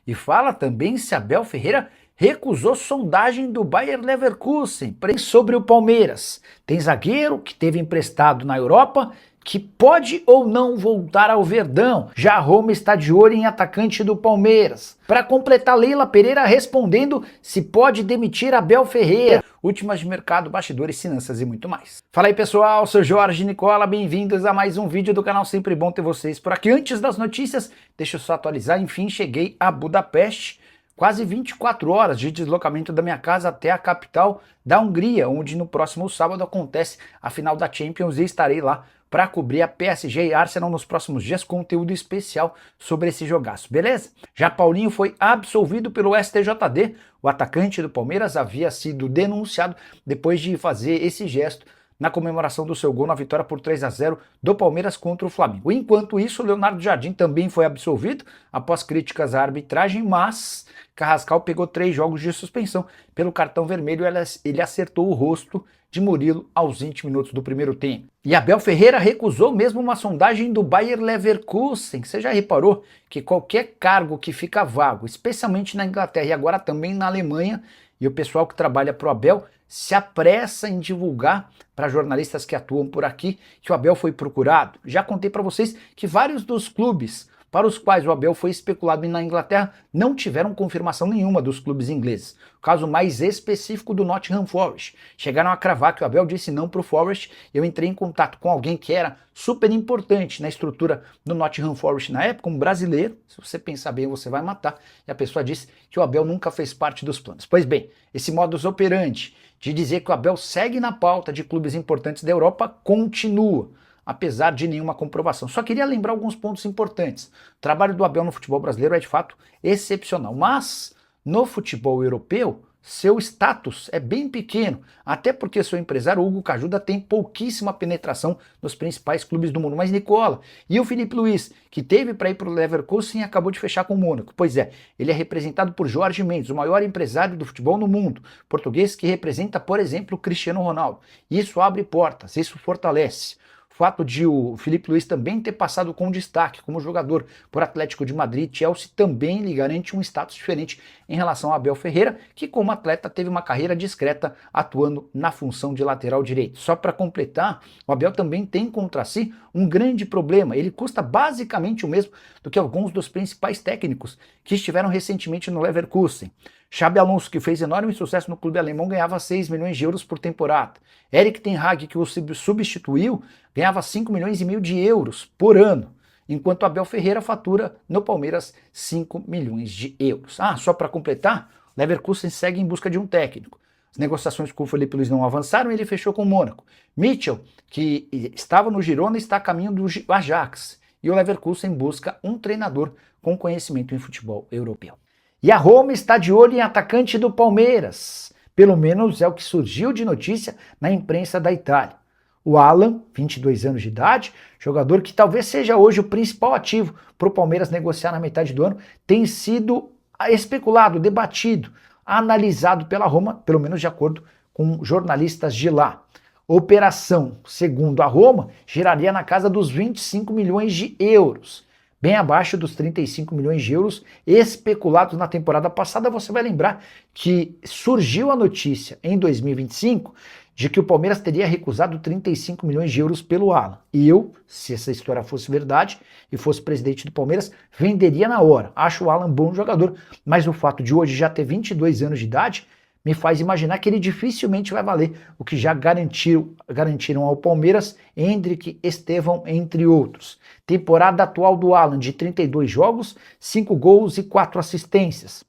E fala também se Abel Ferreira recusou sondagem do Bayer Leverkusen sobre o Palmeiras. Tem zagueiro que teve emprestado na Europa que pode ou não voltar ao Verdão. Já a Roma está de olho em atacante do Palmeiras. Para completar, Leila Pereira respondendo se pode demitir Abel Ferreira. Últimas de mercado, bastidores, finanças e muito mais. Fala aí pessoal, sou Jorge Nicola, bem-vindos a mais um vídeo do canal, sempre bom ter vocês por aqui. Antes das notícias, deixa eu só atualizar, enfim, cheguei a Budapeste. Quase 24 horas de deslocamento da minha casa até a capital da Hungria, onde no próximo sábado acontece a final da Champions e estarei lá para cobrir a PSG e Arsenal nos próximos dias, conteúdo especial sobre esse jogaço, beleza? Já Paulinho foi absolvido pelo STJD, o atacante do Palmeiras havia sido denunciado depois de fazer esse gesto na comemoração do seu gol na vitória por 3-0 do Palmeiras contra o Flamengo. Enquanto isso, Leonardo Jardim também foi absolvido após críticas à arbitragem, mas Carrascal pegou 3 jogos de suspensão pelo cartão vermelho e ele acertou o rosto de Murilo aos 20 minutos do primeiro tempo. E Abel Ferreira recusou mesmo uma sondagem do Bayer Leverkusen. Você já reparou que qualquer cargo que fica vago, especialmente na Inglaterra e agora também na Alemanha, e o pessoal que trabalha para o Abel se apressa em divulgar para jornalistas que atuam por aqui que o Abel foi procurado. Já contei para vocês que vários dos clubes para os quais o Abel foi especulado na Inglaterra não tiveram confirmação nenhuma dos clubes ingleses. O caso mais específico do Nottingham Forest. Chegaram a cravar que o Abel disse não para o Forest. Eu entrei em contato com alguém que era super importante na estrutura do Nottingham Forest na época, um brasileiro. Se você pensar bem, você vai matar. E a pessoa disse que o Abel nunca fez parte dos planos. Pois bem, esse modus operandi de dizer que o Abel segue na pauta de clubes importantes da Europa continua, apesar de nenhuma comprovação. Só queria lembrar alguns pontos importantes. O trabalho do Abel no futebol brasileiro é de fato excepcional, mas no futebol europeu seu status é bem pequeno, até porque seu empresário Hugo Cajuda tem pouquíssima penetração nos principais clubes do mundo. Mas Nicola, e o Filipe Luiz, que teve para ir para o Leverkusen e acabou de fechar com o Mônaco? Pois é, ele é representado por Jorge Mendes, o maior empresário do futebol no mundo, português que representa, por exemplo, o Cristiano Ronaldo. Isso abre portas, isso fortalece. O fato de o Filipe Luiz também ter passado com destaque como jogador por Atlético de Madrid e Chelsea também lhe garante um status diferente em relação a Abel Ferreira, que como atleta teve uma carreira discreta atuando na função de lateral direito. Só para completar, o Abel também tem contra si um grande problema. Ele custa basicamente o mesmo do que alguns dos principais técnicos que estiveram recentemente no Leverkusen. Xabi Alonso, que fez enorme sucesso no clube alemão, ganhava 6 milhões de euros por temporada. Erik ten Hag, que o substituiu, ganhava 5 milhões e meio de euros por ano, enquanto Abel Ferreira fatura no Palmeiras 5 milhões de euros. Só para completar, o Leverkusen segue em busca de um técnico. As negociações com o Filipe Luiz não avançaram e ele fechou com o Mônaco. Mitchell, que estava no Girona, está a caminho do Ajax. E o Leverkusen busca um treinador com conhecimento em futebol europeu. E a Roma está de olho em atacante do Palmeiras. Pelo menos é o que surgiu de notícia na imprensa da Itália. O Alan, 22 anos de idade, jogador que talvez seja hoje o principal ativo para o Palmeiras negociar na metade do ano, tem sido especulado, debatido, analisado pela Roma, pelo menos de acordo com jornalistas de lá. Operação, segundo a Roma, giraria na casa dos 25 milhões de euros. Bem abaixo dos 35 milhões de euros especulados na temporada passada. Você vai lembrar que surgiu a notícia em 2025 de que o Palmeiras teria recusado 35 milhões de euros pelo Alan. E eu, se essa história fosse verdade e fosse presidente do Palmeiras, venderia na hora. Acho o Alan bom jogador, mas o fato de hoje já ter 22 anos de idade me faz imaginar que ele dificilmente vai valer o que já garantiram ao Palmeiras Hendrick, Estevão, entre outros. Temporada atual do Alan de 32 jogos, 5 gols e 4 assistências.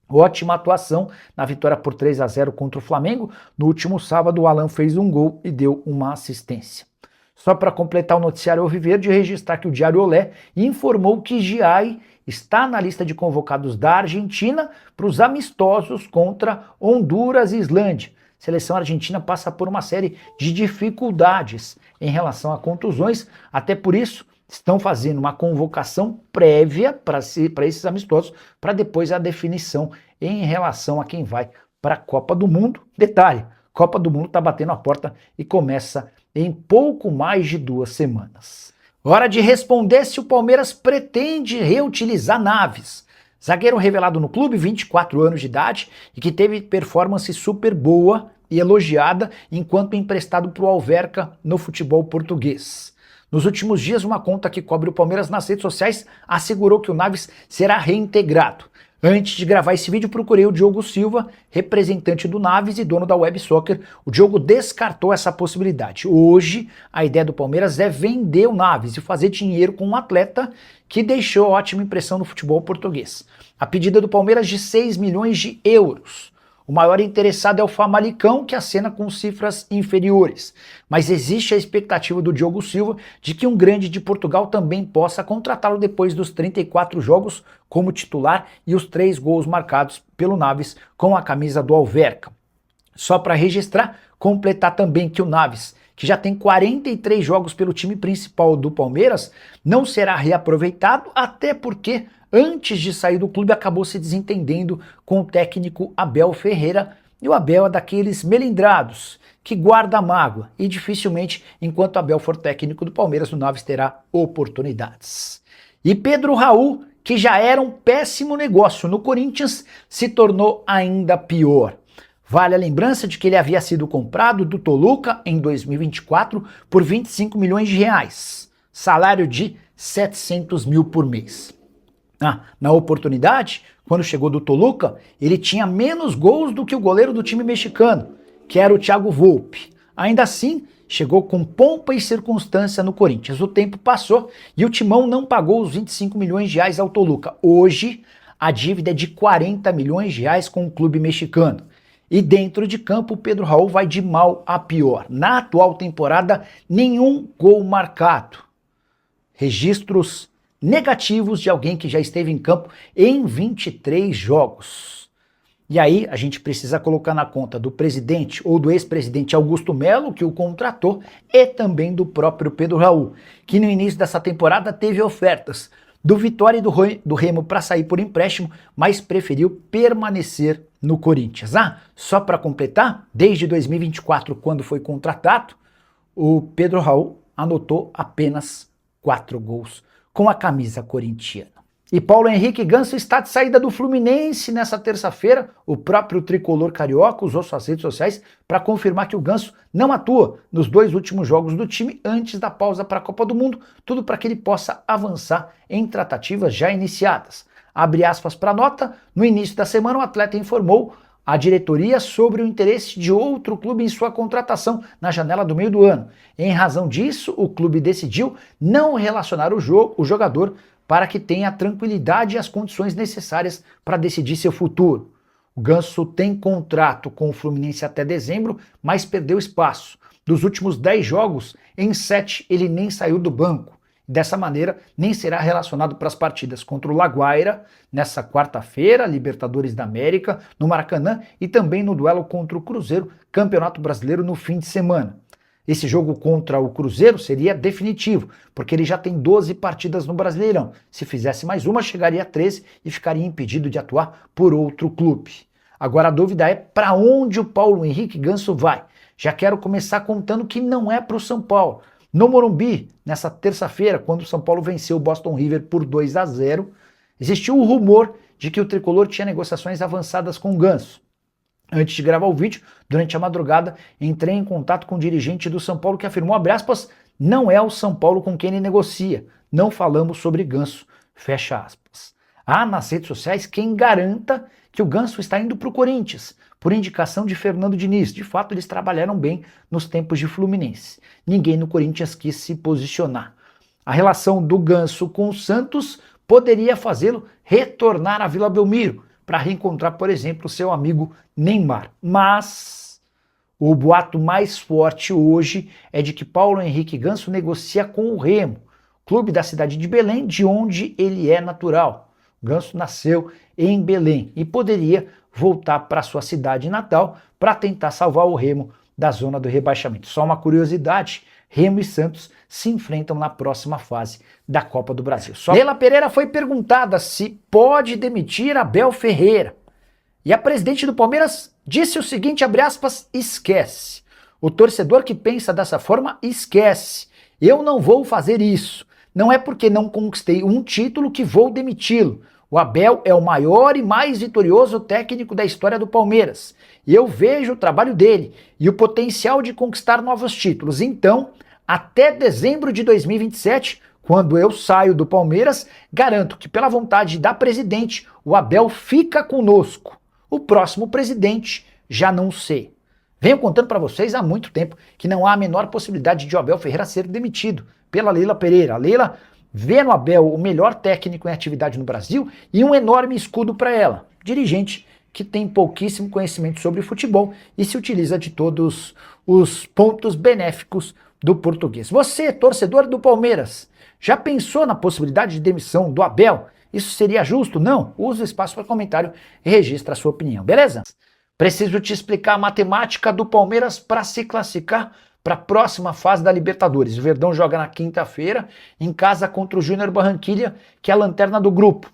Ótima atuação na vitória por 3-0 contra o Flamengo. No último sábado o Alan fez um gol e deu uma assistência. Só para completar o noticiário alviverde, registrar que o Diário Olé informou que Giai está na lista de convocados da Argentina para os amistosos contra Honduras e Islândia. A seleção argentina passa por uma série de dificuldades em relação a contusões, até por isso estão fazendo uma convocação prévia para esses amistosos, para depois a definição em relação a quem vai para a Copa do Mundo. Detalhe, Copa do Mundo está batendo a porta e começa em pouco mais de 2 semanas. Hora de responder se o Palmeiras pretende reutilizar Naves. Zagueiro revelado no clube, 24 anos de idade, e que teve performance super boa e elogiada enquanto emprestado para o Alverca no futebol português. Nos últimos dias, uma conta que cobre o Palmeiras nas redes sociais assegurou que o Naves será reintegrado. Antes de gravar esse vídeo, procurei o Diogo Silva, representante do Naves e dono da Web Soccer. O Diogo descartou essa possibilidade. Hoje, a ideia do Palmeiras é vender o Naves e fazer dinheiro com um atleta que deixou ótima impressão no futebol português. A pedida do Palmeiras de 6 milhões de euros. O maior interessado é o Famalicão, que acena com cifras inferiores. Mas existe a expectativa do Diogo Silva de que um grande de Portugal também possa contratá-lo depois dos 34 jogos como titular e os 3 gols marcados pelo Naves com a camisa do Alverca. Só para registrar, completar também que o Naves, que já tem 43 jogos pelo time principal do Palmeiras, não será reaproveitado, até porque antes de sair do clube acabou se desentendendo com o técnico Abel Ferreira, e o Abel é daqueles melindrados que guarda a mágoa, e dificilmente, enquanto Abel for técnico do Palmeiras, o Naves terá oportunidades. E Pedro Raul, que já era um péssimo negócio no Corinthians, se tornou ainda pior. Vale a lembrança de que ele havia sido comprado do Toluca em 2024 por 25 milhões de reais, salário de 700 mil por mês. Na oportunidade, quando chegou do Toluca, ele tinha menos gols do que o goleiro do time mexicano, que era o Thiago Volpi. Ainda assim, chegou com pompa e circunstância no Corinthians. O tempo passou e o Timão não pagou os 25 milhões de reais ao Toluca. Hoje, a dívida é de 40 milhões de reais com o clube mexicano. E dentro de campo, o Pedro Raul vai de mal a pior. Na atual temporada, nenhum gol marcado. Registros negativos de alguém que já esteve em campo em 23 jogos. E aí a gente precisa colocar na conta do presidente ou do ex-presidente Augusto Melo, que o contratou, e também do próprio Pedro Raul, que no início dessa temporada teve ofertas do Vitória e do Remo para sair por empréstimo, mas preferiu permanecer no Corinthians. Só para completar, desde 2024, quando foi contratado, o Pedro Raul anotou apenas 4 gols com a camisa corintiana. E Paulo Henrique Ganso está de saída do Fluminense nessa terça-feira. O próprio tricolor carioca usou suas redes sociais para confirmar que o Ganso não atua nos 2 últimos jogos do time antes da pausa para a Copa do Mundo, tudo para que ele possa avançar em tratativas já iniciadas. Abre aspas para a nota, no início da semana o atleta informou a diretoria sobre o interesse de outro clube em sua contratação na janela do meio do ano. Em razão disso, o clube decidiu não relacionar o jogador para que tenha a tranquilidade e as condições necessárias para decidir seu futuro. O Ganso tem contrato com o Fluminense até dezembro, mas perdeu espaço. Dos últimos 10 jogos, em 7 ele nem saiu do banco. Dessa maneira, nem será relacionado para as partidas contra o Laguaira, nessa quarta-feira, Libertadores da América, no Maracanã, e também no duelo contra o Cruzeiro, Campeonato Brasileiro, no fim de semana. Esse jogo contra o Cruzeiro seria definitivo, porque ele já tem 12 partidas no Brasileirão. Se fizesse mais uma, chegaria a 13 e ficaria impedido de atuar por outro clube. Agora a dúvida é para onde o Paulo Henrique Ganso vai. Já quero começar contando que não é para o São Paulo. No Morumbi, nessa terça-feira, quando o São Paulo venceu o Boston River por 2-0, existiu o rumor de que o tricolor tinha negociações avançadas com o Ganso. Antes de gravar o vídeo, durante a madrugada, entrei em contato com o dirigente do São Paulo que afirmou, abre aspas, não é o São Paulo com quem ele negocia, não falamos sobre Ganso, fecha aspas. Há nas redes sociais quem garanta que o Ganso está indo para o Corinthians, por indicação de Fernando Diniz. De fato, eles trabalharam bem nos tempos de Fluminense. Ninguém no Corinthians quis se posicionar. A relação do Ganso com o Santos poderia fazê-lo retornar à Vila Belmiro, para reencontrar, por exemplo, seu amigo Neymar. Mas o boato mais forte hoje é de que Paulo Henrique Ganso negocia com o Remo, clube da cidade de Belém, de onde ele é natural. Ganso nasceu em Belém e poderia voltar para sua cidade natal para tentar salvar o Remo da zona do rebaixamento. Só uma curiosidade, Remo e Santos se enfrentam na próxima fase da Copa do Brasil. Leila Pereira foi perguntada se pode demitir Abel Ferreira. E a presidente do Palmeiras disse o seguinte, abre aspas, esquece. O torcedor que pensa dessa forma, esquece. Eu não vou fazer isso. Não é porque não conquistei um título que vou demiti-lo. O Abel é o maior e mais vitorioso técnico da história do Palmeiras. E eu vejo o trabalho dele e o potencial de conquistar novos títulos. Então, até dezembro de 2027, quando eu saio do Palmeiras, garanto que, pela vontade da presidente, o Abel fica conosco. O próximo presidente, já não sei. Venho contando para vocês há muito tempo que não há a menor possibilidade de o Abel Ferreira ser demitido pela Leila Pereira. A Leila vê no Abel o melhor técnico em atividade no Brasil e um enorme escudo para ela. Dirigente que tem pouquíssimo conhecimento sobre futebol e se utiliza de todos os pontos benéficos do português. Você, torcedor do Palmeiras, já pensou na possibilidade de demissão do Abel? Isso seria justo? Não? Use o espaço para comentário e registre a sua opinião, beleza? Preciso te explicar a matemática do Palmeiras para se classificar para a próxima fase da Libertadores. O Verdão joga na quinta-feira em casa contra o Júnior Barranquilla, que é a lanterna do grupo.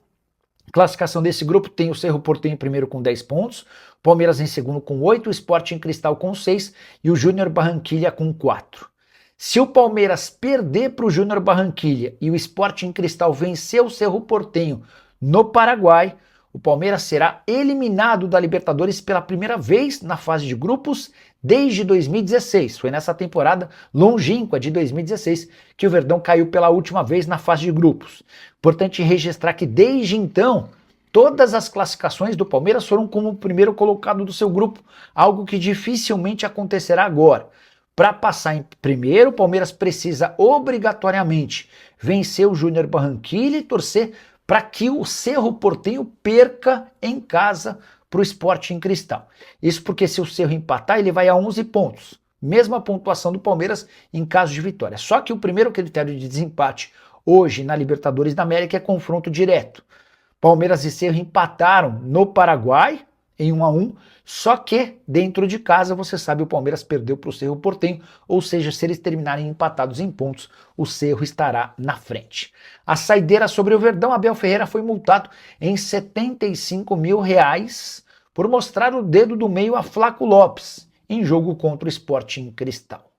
Classificação desse grupo tem o Cerro Porteño em primeiro com 10 pontos, Palmeiras em segundo com 8, o Sporting Cristal com 6 e o Júnior Barranquilla com 4. Se o Palmeiras perder para o Júnior Barranquilla e o Sporting Cristal vencer o Cerro Porteño no Paraguai, o Palmeiras será eliminado da Libertadores pela primeira vez na fase de grupos desde 2016. Foi nessa temporada longínqua de 2016 que o Verdão caiu pela última vez na fase de grupos. Importante registrar que desde então, todas as classificações do Palmeiras foram como o primeiro colocado do seu grupo, algo que dificilmente acontecerá agora. Para passar em primeiro, o Palmeiras precisa obrigatoriamente vencer o Júnior Barranquilla e torcer para que o Cerro Porteño perca em casa para o Sporting Cristal. Isso porque se o Cerro empatar, ele vai a 11 pontos. Mesma pontuação do Palmeiras em caso de vitória. Só que o primeiro critério de desempate hoje na Libertadores da América é confronto direto. Palmeiras e Cerro empataram no Paraguai em 1-1, só que dentro de casa, você sabe, o Palmeiras perdeu para o Cerro Porteño, ou seja, se eles terminarem empatados em pontos, o Cerro estará na frente. A saideira sobre o Verdão, Abel Ferreira foi multado em R$75 mil por mostrar o dedo do meio a Flaco Lopes em jogo contra o Sporting Cristal.